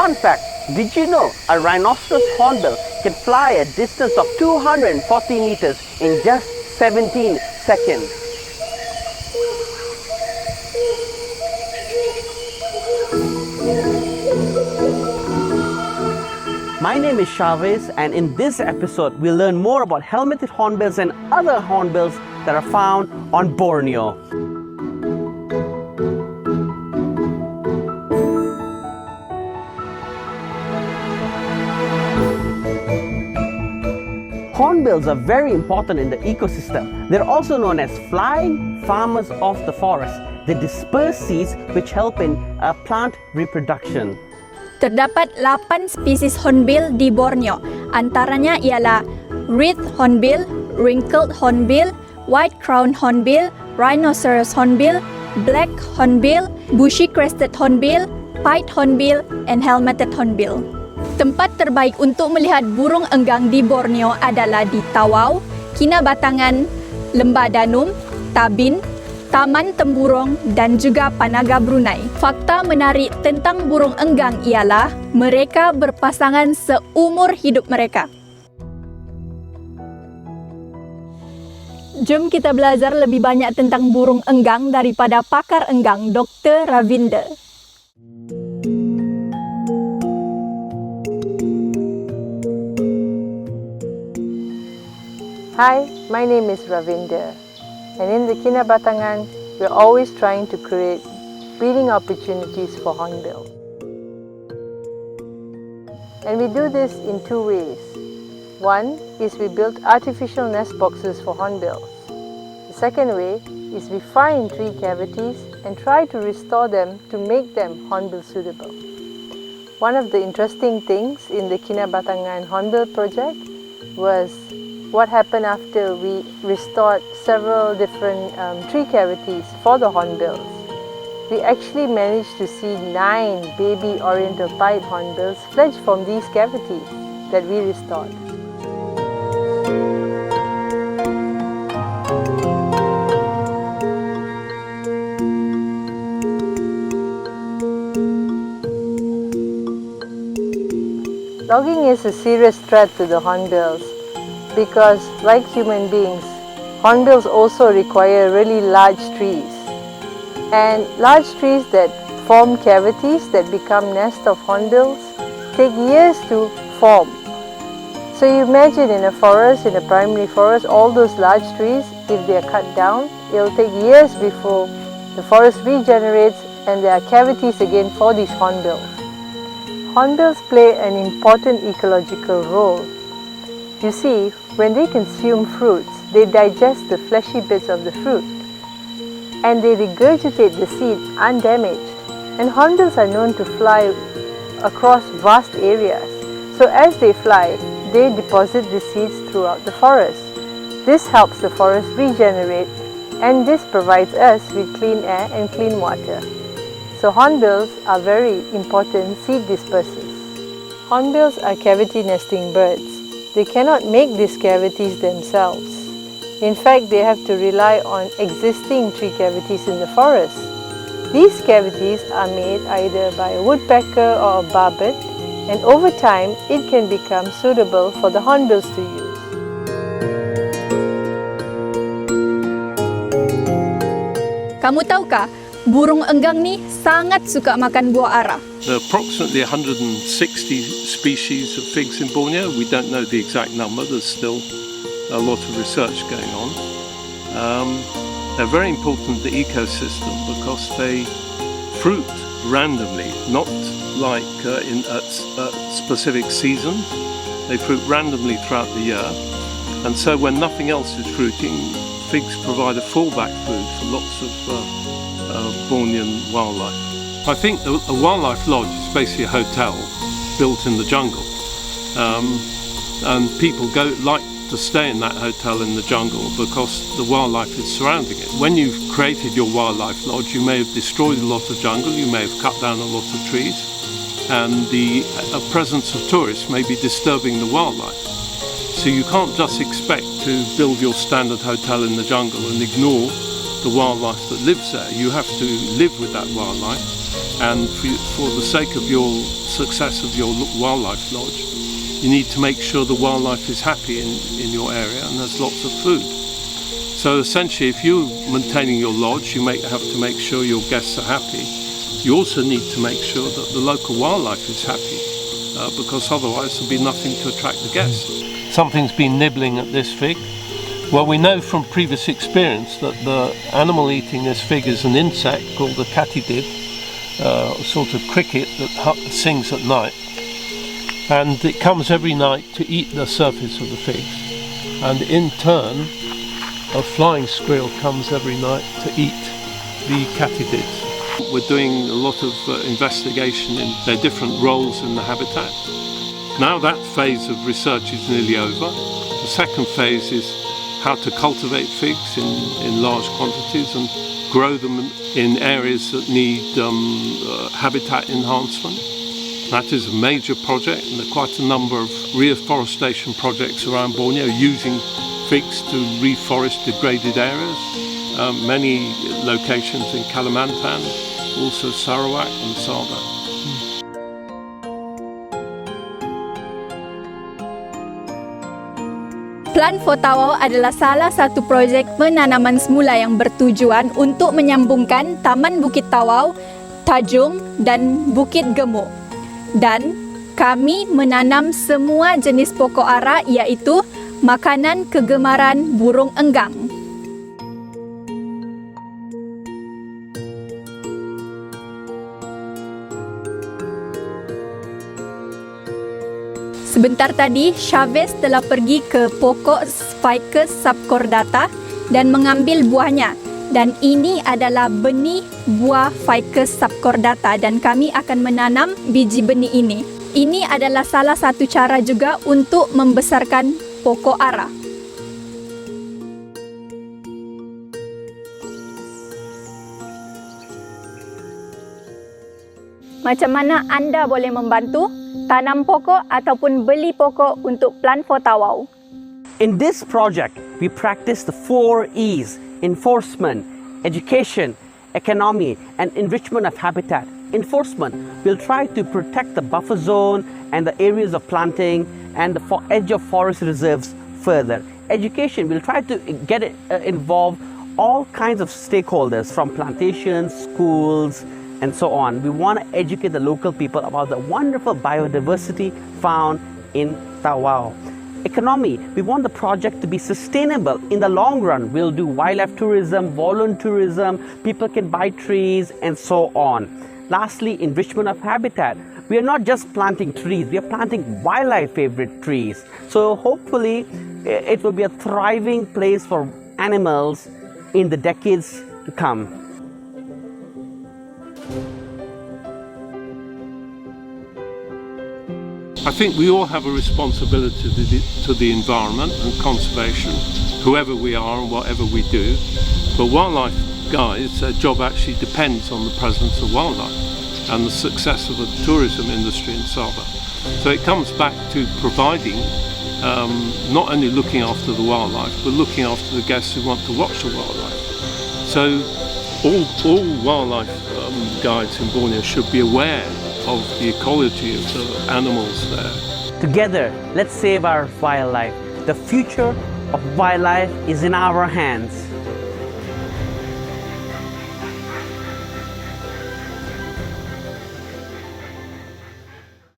Fun fact, did you know a rhinoceros hornbill can fly a distance of 240 meters in just 17 seconds? My name is Chavez, and in this episode we'll learn more about helmeted hornbills and other hornbills that are found on Borneo. Hornbills are very important in the ecosystem. They're also known as flying farmers of the forest. They disperse seeds which help in plant reproduction. Terdapat 8 spesies hornbill di Borneo. Antaranya ialah wreath hornbill, wrinkled hornbill, white-crowned hornbill, rhinoceros hornbill, black hornbill, bushy-crested hornbill, pied hornbill, and helmeted hornbill. Tempat terbaik untuk melihat burung enggang di Borneo adalah di Tawau, Kinabatangan, Lembah Danum, Tabin, Taman Temburung dan juga Panaga Brunei. Fakta menarik tentang burung enggang ialah mereka berpasangan seumur hidup mereka. Jom kita belajar lebih banyak tentang burung enggang daripada pakar enggang, Dr. Ravinder. Hi, my name is Ravinder, and in the Kinabatangan, we're always trying to create breeding opportunities for hornbill. And we do this in 2 ways. One is we build artificial nest boxes for hornbills. The second way is we find tree cavities and try to restore them to make them hornbill suitable. One of the interesting things in the Kinabatangan Hornbill project was what happened after we restored several different tree cavities for the hornbills. We actually managed to see 9 baby oriental pied hornbills fledge from these cavities that we restored. Logging is a serious threat to the hornbills, because, like human beings, hornbills also require really large trees. And large trees that form cavities that become nests of hornbills take years to form. So you imagine in a forest, in a primary forest, all those large trees, if they are cut down, it will take years before the forest regenerates and there are cavities again for these hornbills. Hornbills play an important ecological role. You see, when they consume fruits, they digest the fleshy bits of the fruit and they regurgitate the seed undamaged. And hornbills are known to fly across vast areas. So as they fly, they deposit the seeds throughout the forest. This helps the forest regenerate, and this provides us with clean air and clean water. So hornbills are very important seed dispersers. Hornbills are cavity nesting birds. They cannot make these cavities themselves. In fact, they have to rely on existing tree cavities in the forest. These cavities are made either by a woodpecker or a barbet, and over time, it can become suitable for the hornbills to use. Kamu tahukah, burung enggang ni sangat suka makan buah ara. There are approximately 160 species of figs in Borneo. We don't know the exact number. There's still a lot of research going on. They're very important to the ecosystem because they fruit randomly, not like in specific seasons. They fruit randomly throughout the year. And so when nothing else is fruiting, figs provide a fallback food for lots of Bornean wildlife. I think a wildlife lodge is basically a hotel built in the jungle, and people like to stay in that hotel in the jungle because the wildlife is surrounding it. When you've created your wildlife lodge, you may have destroyed a lot of jungle, you may have cut down a lot of trees, and the presence of tourists may be disturbing the wildlife. So you can't just expect to build your standard hotel in the jungle and ignore the wildlife that lives there. You have to live with that wildlife, and for the sake of your success of your wildlife lodge, you need to make sure the wildlife is happy in your area and there's lots of food. So essentially, if you're maintaining your lodge, you have to make sure your guests are happy. You also need to make sure that the local wildlife is happy, because otherwise there'll be nothing to attract the guests. Something's been nibbling at this fig. Well, we know from previous experience that the animal eating this fig is an insect called the katydid, a sort of cricket that sings at night. And it comes every night to eat the surface of the figs. And in turn, a flying squirrel comes every night to eat the katydids. We're doing a lot of investigation in their different roles in the habitat. Now that phase of research is nearly over. The second phase is how to cultivate figs in large quantities and grow them in areas that need habitat enhancement. That is a major project, and there are quite a number of reforestation projects around Borneo using figs to reforest degraded areas. Many locations in Kalimantan, also Sarawak and Sabah. Plan for Tawau adalah salah satu projek penanaman semula yang bertujuan untuk menyambungkan Taman Bukit Tawau, Tajung dan Bukit Gemuk. Dan kami menanam semua jenis pokok ara, iaitu makanan kegemaran burung enggang. Sebentar tadi, Chavez telah pergi ke pokok Ficus subcordata dan mengambil buahnya. Dan ini adalah benih buah Ficus subcordata dan kami akan menanam biji benih ini. Ini adalah salah satu cara juga untuk membesarkan pokok ara. Macam mana anda boleh membantu? Tanam pokok ataupun beli pokok untuk Plan for Tawau. In this project, we practice the 4 E's: enforcement, education, economy, and enrichment of habitat. Enforcement, we'll try to protect the buffer zone and the areas of planting and the edge of forest reserves further. Education, we'll try to get involve all kinds of stakeholders from plantations, schools, and so on. We want to educate the local people about the wonderful biodiversity found in Tawau. Economy, we want the project to be sustainable in the long run. We'll do wildlife tourism, voluntourism, people can buy trees, and so on. Lastly, enrichment of habitat. We are not just planting trees, we are planting wildlife favorite trees. So hopefully it will be a thriving place for animals in the decades to come. I think we all have a responsibility to the environment and conservation, whoever we are and whatever we do. But wildlife guys, their job actually depends on the presence of wildlife and the success of the tourism industry in Sabah. So it comes back to providing, not only looking after the wildlife, but looking after the guests who want to watch the wildlife. So all wildlife guides in Borneo should be aware of the ecology of the animals there. Together, let's save our wildlife. The future of wildlife is in our hands.